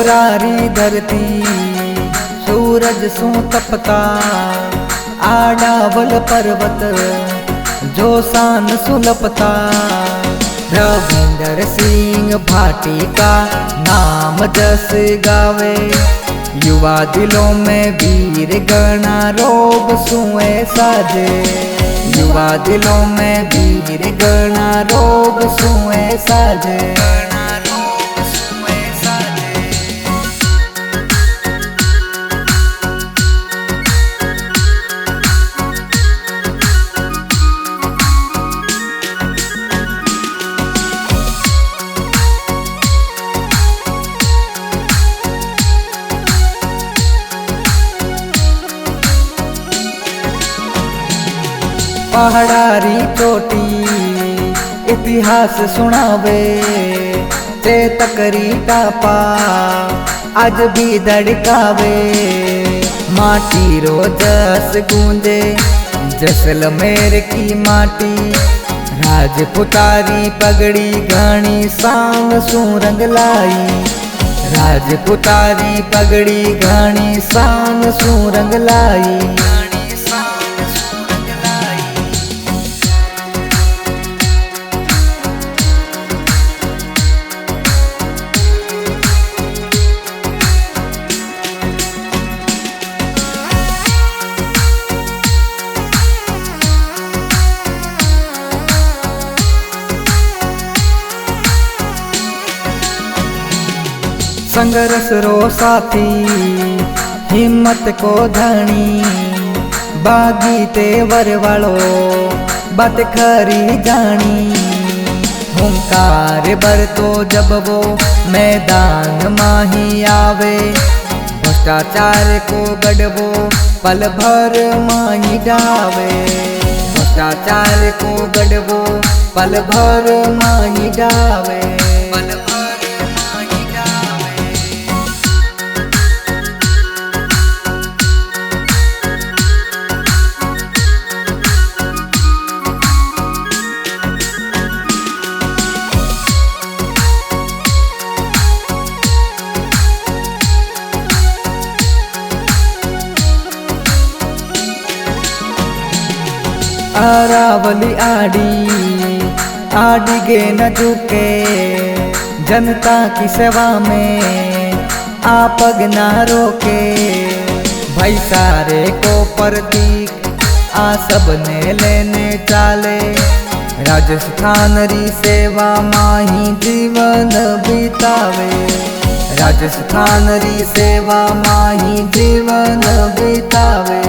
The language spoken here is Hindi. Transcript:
करारी धरती सूरज सू तपता, आडावल पर्वत जो सान सुलपता। रविंदर सिंह भाटी का नाम जस गावे, युवा दिलों में वीर गणा रोब सुए साजे। युवा दिलों में वीर गणा रोब सुए साजे। पहाड़ारी चोटी इतिहास सुनावे, ते तकरी टापा आज भी धड़कावे। माटी रो जस गूंजे जैसलमेर की माटी, राजपुतारी पगड़ी घाणी सांग सू रंग लाई। राजपुतारी पगड़ी घाणी सांग सू रंग लाई। संघर्ष रो साथी हिम्मत को धनी, बागी तेवर वालो बात खरी जानी। हुंकार बरतो जब वो मैदान माही आवे, भ्रष्टाचार को गढ़वो पल भर माही डावे। भ्रष्टाचार को गढ़वो पल भर माही डावे। अरावली आड़ी गे न झुके, जनता की सेवा में आपग ना रोके। भाई सारे को प्रतीक आ सब ने लेने चाले, राजस्थान री सेवा माही जीवन बितावे। राजस्थान री सेवा माही जीवन बितावे।